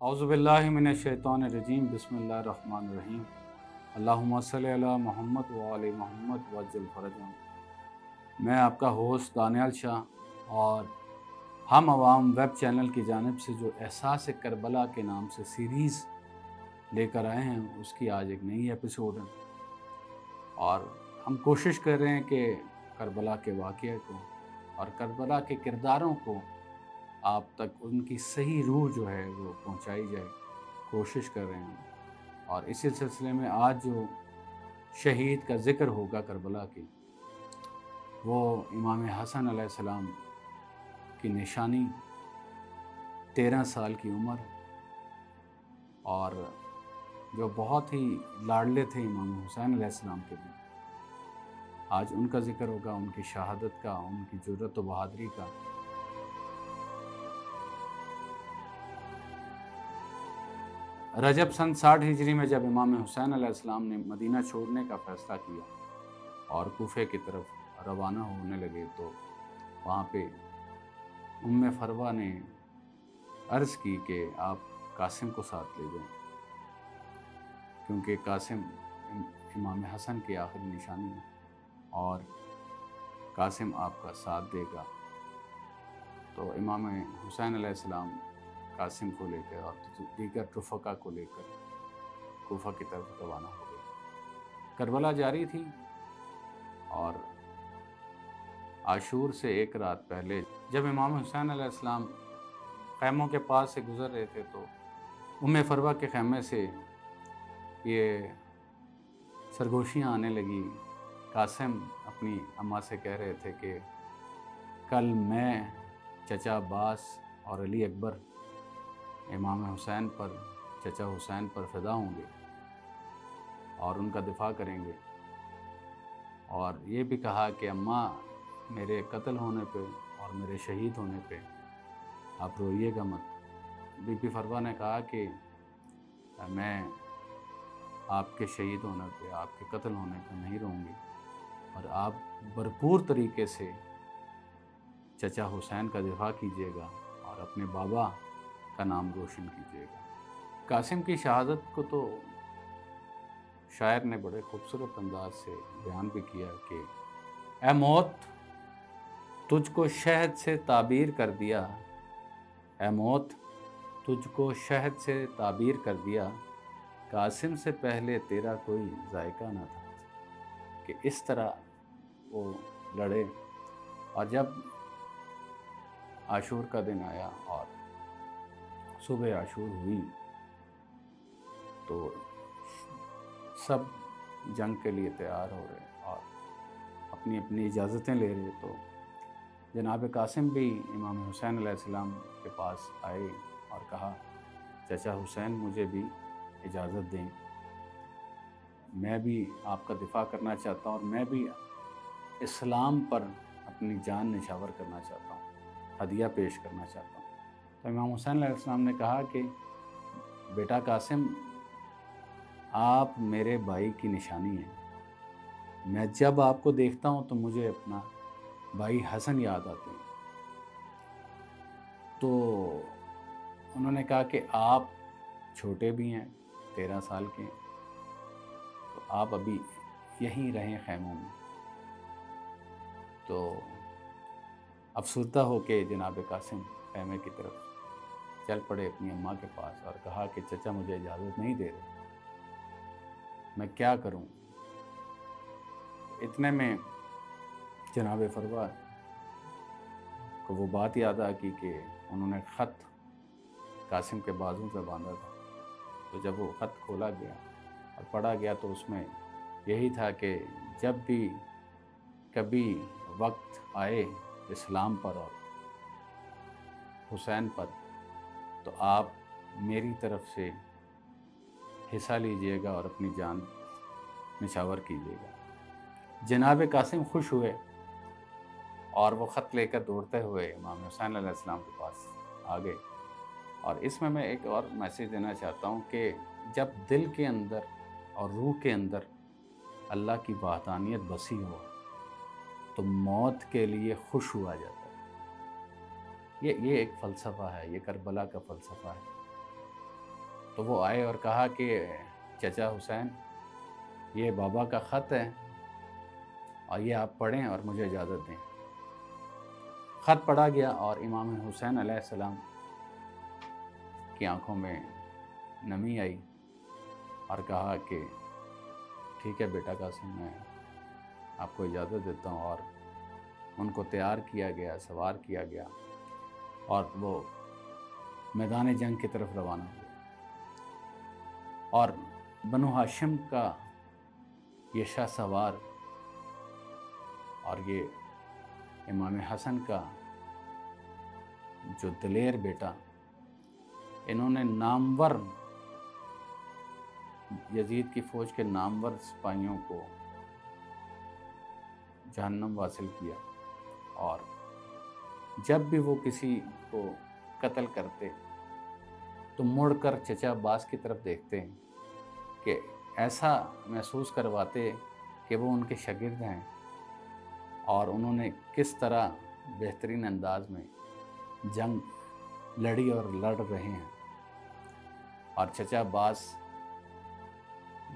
औज़ुबिल्लाहि मिनश्शैतानिर्रजीम बिस्मिल्लाहिर्रहमानिर्रहीम अल्लाहुम्मा सल्लि अला मोहम्मद व आले मोहम्मद वअज्जिल फ़रजहम। मैं आपका होस्ट दानियाल शाह और हम आवाम वेब चैनल की जानिब से जो एहसास करबला के नाम से सीरीज़ लेकर आए हैं उसकी आज एक नई एपिसोड है और हम कोशिश कर रहे हैं कि करबला के वाक़ये को और करबला के किरदारों को आप तक उनकी सही रूह जो है वो पहुंचाई जाए, कोशिश कर रहे हैं। और इसी सिलसिले में आज जो शहीद का ज़िक्र होगा करबला की, वो इमाम हसन अलैहिस्सलाम की निशानी, 13 साल की उम्र, और जो बहुत ही लाडले थे इमाम हुसैन अलैहिस्सलाम के भी। आज उनका ज़िक्र होगा, उनकी शहादत का, उनकी जुर्रत व बहादुरी का। रजब सन 60 हिजरी में जब इमाम हुसैन अलैहिस्सलाम ने मदीना छोड़ने का फ़ैसला किया और कूफे की तरफ रवाना होने लगे, तो वहाँ पे उम्मे फरवा ने अर्ज़ की कि आप कासिम को साथ ले जाएं, क्योंकि कासिम इमाम हसन की आखिरी निशानी है और कासिम आपका साथ देगा। तो इमाम हुसैन अलैहिस्सलाम कासिम को लेकर और दीगर रुफ़क़ा को लेकर कूफा की तरफ रवाना हो गए। करबला जारी थी और आशूर से एक रात पहले जब इमाम हुसैन अलैहिस्सलाम ख़ैमों के पास से गुज़र रहे थे, तो उम्मे फरवा के ख़ैमे से ये सरगोशियाँ आने लगी। कासिम अपनी अम्मा से कह रहे थे कि कल मैं, चचा अब्बास और अली अकबर इमाम हुसैन पर, चचा हुसैन पर फ़िदा होंगे और उनका दिफ़ा करेंगे। और ये भी कहा कि अम्मा, मेरे कत्ल होने पे और मेरे शहीद होने पे आप रोइएगा मत। बीबी फरवा ने कहा कि मैं आपके शहीद होने पे, आपके कत्ल होने पे नहीं रोऊंगी, और आप भरपूर तरीके से चचा हुसैन का दिफ़ा कीजिएगा और अपने बाबा का नाम रोशन कीजिएगा। कासिम की शहादत को तो शायर ने बड़े खूबसूरत अंदाज से बयान भी किया कि ए मौत, तुझको शहद से ताबीर कर दिया, ए मौत, तुझको शहद से ताबीर कर दिया, कासिम से पहले तेरा कोई जायका न था। कि इस तरह वो लड़े। और जब आशूर का दिन आया और सुबह आशूर हुई, तो सब जंग के लिए तैयार हो रहे और अपनी अपनी इजाज़तें ले रहे। तो जनाब कासिम भी इमाम हुसैन अलैहिस्सलाम के पास आए और कहा, चचा हुसैन, मुझे भी इजाज़त दें, मैं भी आपका दिफ़ा करना चाहता हूँ और मैं भी इस्लाम पर अपनी जान निछावर करना चाहता हूँ, हदिया पेश करना चाहता हूँ। तो इमाम हुसैन अलैहिस्सलाम ने कहा कि बेटा कासिम, आप मेरे भाई की निशानी हैं। मैं जब आपको देखता हूँ तो मुझे अपना भाई हसन याद आते हैं। तो उन्होंने कहा कि आप छोटे भी हैं, 13 साल के, तो आप अभी यहीं रहें ख़ैमों में। तो अफसरदा होके जनाब कासिम ख़ैमे की तरफ चल पड़े अपनी अम्मा के पास और कहा कि चचा मुझे इजाज़त नहीं दे रहे, मैं क्या करूं। इतने में जनाब फरवा को वो बात याद आ गई कि उन्होंने ख़त कासिम के बाजू पे बांधा था। तो जब वो ख़त खोला गया और पढ़ा गया, तो उसमें यही था कि जब भी कभी वक्त आए इस्लाम पर और हुसैन पर, तो आप मेरी तरफ से हिस्सा लीजिएगा और अपनी जान निछावर कीजिएगा। जनाब कासिम खुश हुए और वो ख़त लेकर दौड़ते हुए इमाम हुसैन अलैहिस्सलाम के पास आ गए। और इसमें मैं एक और मैसेज देना चाहता हूँ कि जब दिल के अंदर और रूह के अंदर अल्लाह की वहदानियत बसी हो, तो मौत के लिए खुश हुआ जाता है। ये एक फ़लसफ़ा है, ये करबला का फ़लसफ़ा है। تو وہ آئے اور کہا کہ چچا حسین، یہ بابا کا خط ہے اور یہ آپ پڑھیں اور مجھے اجازت دیں۔ خط پڑھا گیا اور امام حسین علیہ السلام کی آنکھوں میں نمی آئی اور کہا کہ ٹھیک ہے بیٹا قاسم، میں آپ کو اجازت دیتا ہوں، اور ان کو تیار کیا گیا، سوار کیا گیا اور وہ میدان جنگ کی طرف روانہ ہوئے۔ اور بنو ہاشم کا یہ شاہ سوار اور یہ امام حسن کا جو دلیر بیٹا، انہوں نے نامور یزید کی فوج کے نامور سپاہیوں کو جہنم واصل کیا، اور جب بھی وہ کسی کو قتل کرتے تو مڑ کر چچا عباس کی طرف دیکھتے ہیں کہ ایسا محسوس کرواتے کہ وہ ان کے شاگرد ہیں اور انہوں نے کس طرح بہترین انداز میں جنگ لڑی اور لڑ رہے ہیں، اور چچا عباس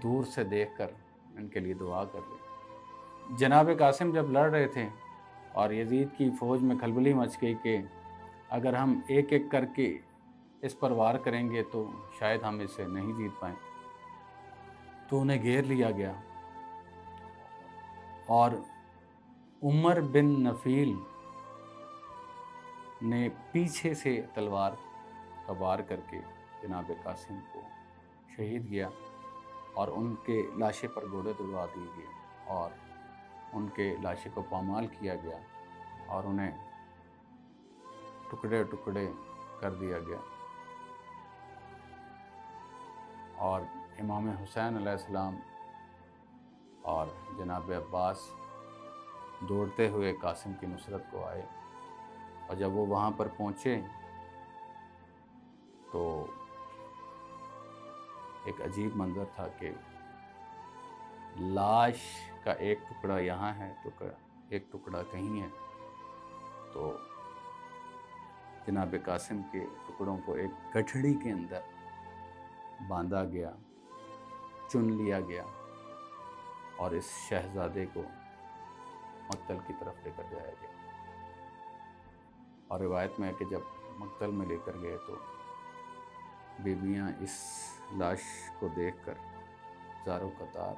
دور سے دیکھ کر ان کے لیے دعا کر رہے۔ جناب قاسم جب لڑ رہے تھے اور یزید کی فوج میں کھلبلی مچ گئی کہ اگر ہم ایک ایک کر کے اس پر وار کریں گے تو شاید ہم اسے نہیں جیت پائیں، تو انہیں گھیر لیا گیا، اور عمر بن نفیل نے پیچھے سے تلوار کا وار کر کے جناب قاسم کو شہید کیا، اور ان کے لاشے پر گھوڑے دوڑا دیے گئے اور ان کے لاشے کو پامال کیا گیا اور انہیں ٹکڑے ٹکڑے کر دیا گیا۔ اور امام حسین علیہ السلام اور جناب عباس دوڑتے ہوئے قاسم کی نصرت کو آئے، اور جب وہ وہاں پر پہنچے تو ایک عجیب منظر تھا کہ لاش کا ایک ٹکڑا یہاں ہے تو ایک ٹکڑا کہیں ہے، تو جناب قاسم کے ٹکڑوں کو ایک گٹھڑی کے اندر باندھا گیا، چن لیا گیا، اور اس شہزادے کو مقتل کی طرف لے کر جایا گیا۔ اور روایت میں ہے کہ جب مقتل میں لے کر گئے تو بیویاں اس لاش کو دیکھ کر زاروں قطار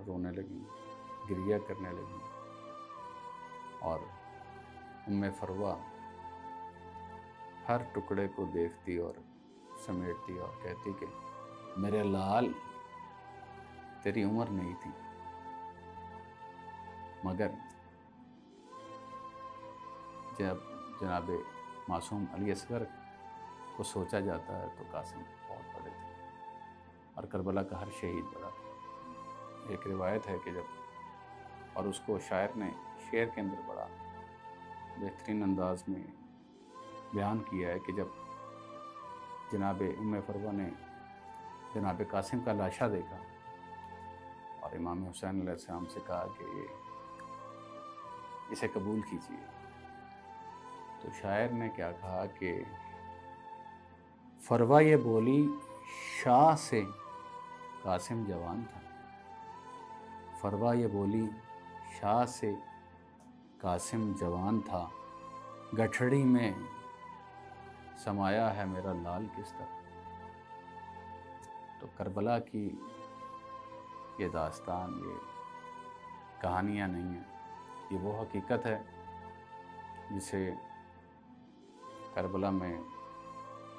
رونے لگیں، گریہ کرنے لگیں، اور فروہ ہر ٹکڑے کو دیکھتی اور سمیٹتی اور کہتی کہ میرے لال، تیری عمر نہیں تھی، مگر جب جناب معصوم علی اصغر کو سوچا جاتا ہے تو قاسم بہت بڑے تھے، اور کربلا کا ہر شہید بڑا تھا۔ ایک روایت ہے کہ جب، اور اس کو شاعر نے شعر کے اندر بڑا بہترین انداز میں بیان کیا ہے کہ جب جناب فروہ نے جناب قاسم کا لاشا دیکھا اور امام حسین علیہ السلام سے کہا کہ اسے قبول کیجیے، تو شاعر نے کیا کہا کہ فروہ یہ بولی شاہ سے قاسم جوان تھا، فروہ یہ بولی شاہ سے قاسم جوان تھا، گٹھڑی میں سمایا ہے میرا لال کس طرح۔ تو کربلا کی یہ داستان، یہ کہانیاں نہیں ہیں، یہ وہ حقیقت ہے جسے کربلا میں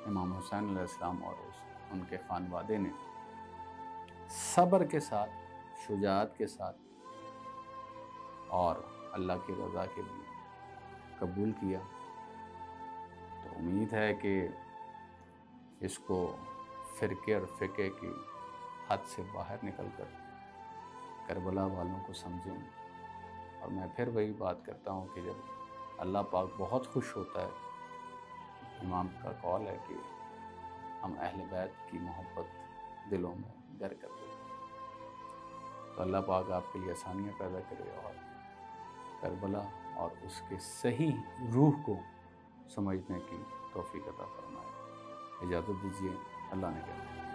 امام حسین علیہ السلام اور ان کے خانوادے نے صبر کے ساتھ، شجاعت کے ساتھ اور اللہ کی رضا کے لیے قبول کیا۔ تو امید ہے کہ اس کو فرقے اور فقے کی حد سے باہر نکل کر کربلا والوں کو سمجھیں۔ اور میں پھر وہی بات کرتا ہوں کہ جب اللہ پاک بہت خوش ہوتا ہے، امام کا قول ہے کہ ہم اہل بیت کی محبت دلوں میں گر کر دیتے ہیں۔ تو اللہ پاک آپ کے لیے آسانیاں پیدا کرے اور کربلا اور اس کے صحیح روح کو سمجھنے کی توفیق عطا فرمائے۔ اجازت دیجیے، اللہ نے کہا۔